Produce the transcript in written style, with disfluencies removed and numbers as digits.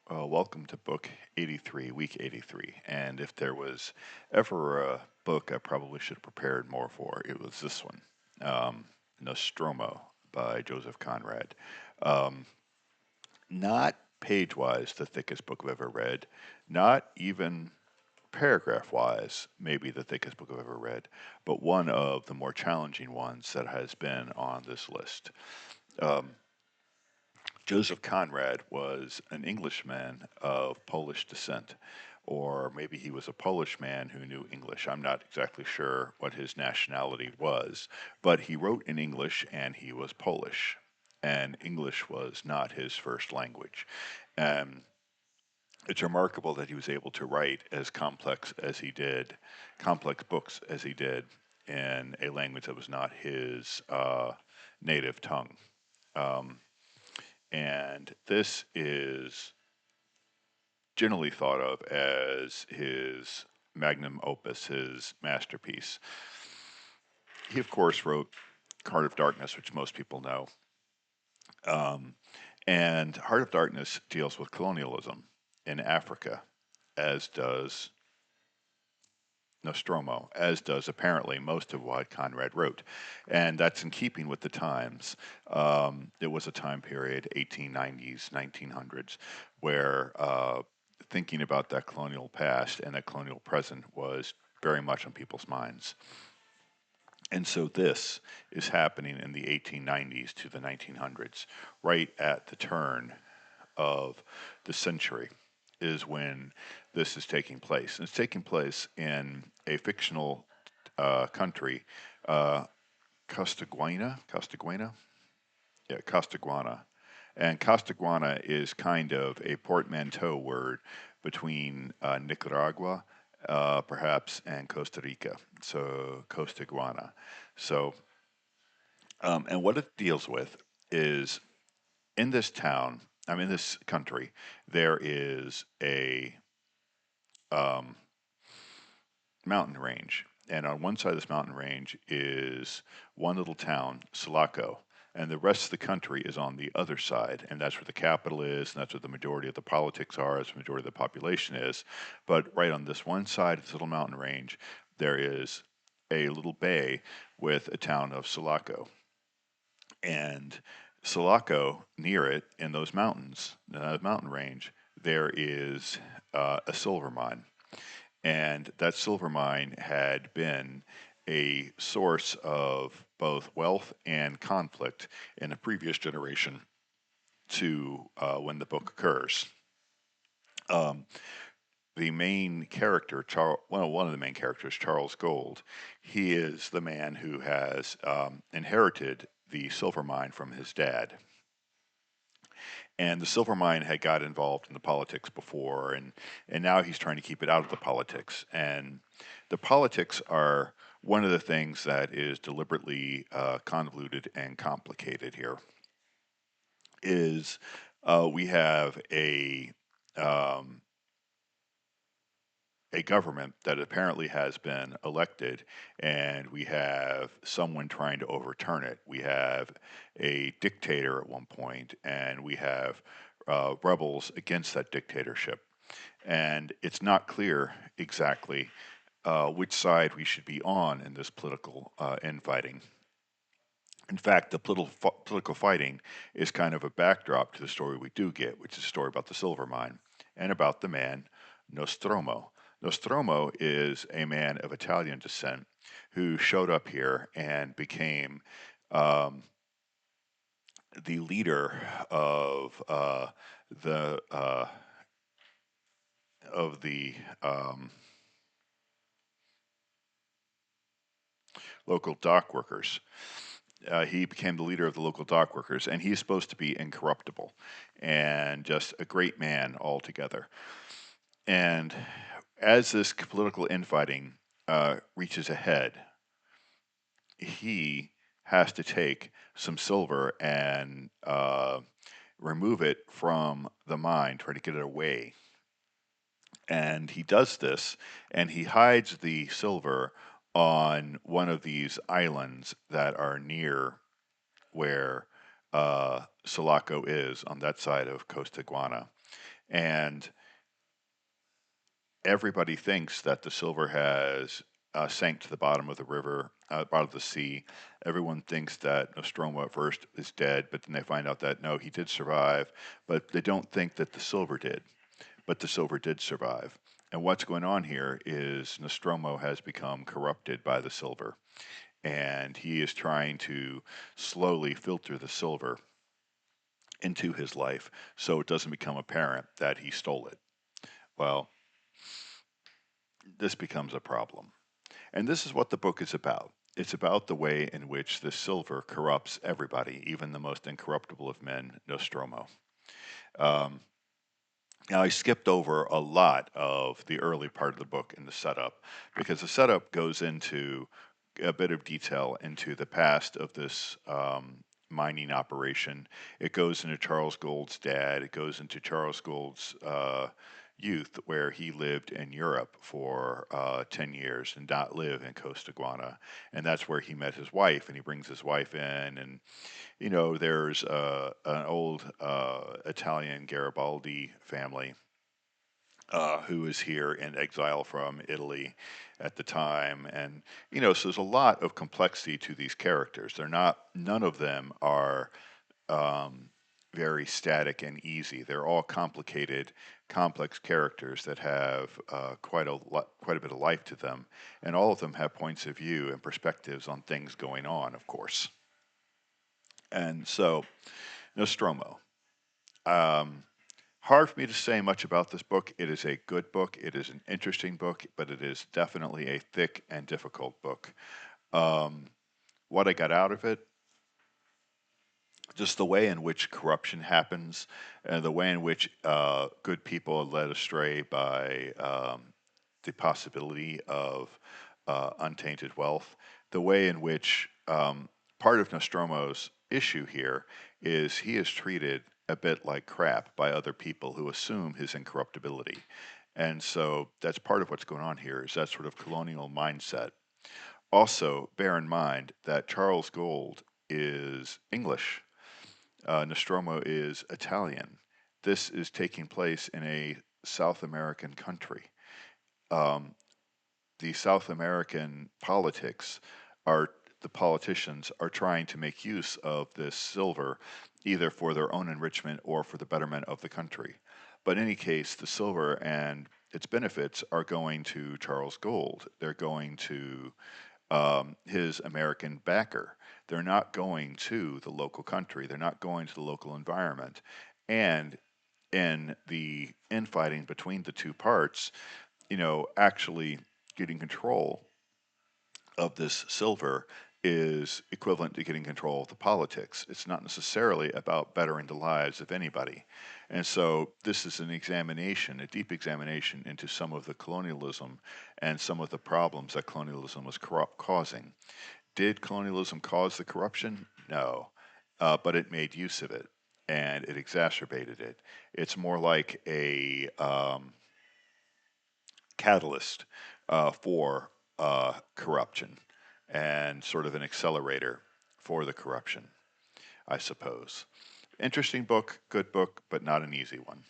Welcome to book 83, week 83. And if there was ever a book I probably should have prepared more for, it was this one, Nostromo by Joseph Conrad. Um, Not page wise the thickest book I've ever read, not even paragraph wise, maybe the thickest book I've ever read, but one of the more challenging ones that has been on this list. Um, Joseph Conrad was an Englishman of Polish descent, or maybe he was a Polish man who knew English. I'm not exactly sure what his nationality was, but he wrote in English and he was Polish, and English was not his first language. And it's remarkable that he was able to write as complex as he did, complex books as he did, in a language that was not his native tongue. Um, and this is generally thought of as his magnum opus, his masterpiece. He, of course, wrote Heart of Darkness, which most people know. Um, and Heart of Darkness deals with colonialism in Africa, as does Nostromo, as does apparently most of what Conrad wrote. And that's in keeping with the times. It was a time period, 1890s, 1900s, where thinking about that colonial past and that colonial present was very much on people's minds. And so this is happening in the 1890s to the 1900s, right at the turn of the century is when this is taking place. And it's taking place in a fictional country, uh, Costaguana? Yeah, Costaguana. And Costaguana is kind of a portmanteau word between Nicaragua, perhaps, and Costa Rica. So Costaguana. So, and what it deals with is in this town, I mean, this country, there is a um, mountain range. And on one side of this mountain range is one little town, Sulaco, and the rest of the country is on the other side. And that's where the capital is, and that's where the majority of the politics are, as the majority of the population is. But right on this one side of this little mountain range, there is a little bay with a town of Sulaco. And Sulaco, near it, in those mountains, mountain range, there is a silver mine. And that silver mine had been a source of both wealth and conflict in a previous generation to when the book occurs. Um, the main character, one of the main characters, Charles Gold, he is the man who has inherited the silver mine from his dad. And the silver mine had got involved in the politics before, and now he's trying to keep it out of the politics. And the politics are one of the things that is deliberately convoluted and complicated here. Is we have um, a government that apparently has been elected, and we have someone trying to overturn it. We have a dictator at one point, and we have rebels against that dictatorship. And it's not clear exactly which side we should be on in this political infighting. In fact, the political fighting is kind of a backdrop to the story we do get, which is a story about the silver mine and about the man Nostromo. Nostromo is a man of Italian descent who showed up here and became um, the leader the of the local dock workers. He became the leader of the local dock workers, and he's supposed to be incorruptible and just a great man altogether. And as this political infighting reaches a head, he has to take some silver and remove it from the mine, try to get it away. And he does this, and he hides the silver on one of these islands that are near where Sulaco is on that side of Costa Guana. And everybody thinks that the silver has sank to the bottom of the river, bottom of the sea. Everyone thinks that Nostromo at first is dead, but then they find out that no, he did survive, but they don't think that the silver did. But the silver did survive. And what's going on here is Nostromo has become corrupted by the silver, and he is trying to slowly filter the silver into his life so it doesn't become apparent that he stole it. Well, this becomes a problem. And this is what the book is about. It's about the way in which the silver corrupts everybody, even the most incorruptible of men, Nostromo. Um, Now, I skipped over a lot of the early part of the book in the setup because the setup goes into a bit of detail into the past of this mining operation. It goes into Charles Gould's dad. It goes into Charles Gould's youth, where he lived in Europe for 10 years and not live in Costa Guana. And that's where he met his wife, and he brings his wife in. And there's an old Italian Garibaldi family who is here in exile from Italy at the time. And, so there's a lot of complexity to these characters. None of them are um, very static and easy. They're all complicated, complex characters that have quite a bit of life to them. And all of them have points of view and perspectives on things going on, of course. And so, Nostromo. Um, Hard for me to say much about this book. It is a good book. It is an interesting book, but it is definitely a thick and difficult book. Um, what I got out of it, just the way in which corruption happens, and the way in which good people are led astray by the possibility of untainted wealth, the way in which part of Nostromo's issue here is he is treated a bit like crap by other people who assume his incorruptibility. And so that's part of what's going on here is that sort of colonial mindset. Also, bear in mind that Charles Gould is English. Nostromo is Italian. This is taking place in a South American country. Um, the South American politics are the politicians are trying to make use of this silver either for their own enrichment or for the betterment of the country. But in any case, the silver and its benefits are going to Charles Gould. They're going to his American backer. They're not going to the local country. They're not going to the local environment. And in the infighting between the two parts, actually getting control of this silver is equivalent to getting control of the politics. It's not necessarily about bettering the lives of anybody. And so this is an examination, a deep examination into some of the colonialism and some of the problems that colonialism was causing. Did colonialism cause the corruption? No. But it made use of it and it exacerbated it. It's more like a catalyst for corruption and sort of an accelerator for the corruption, I suppose. Interesting book, good book, but not an easy one.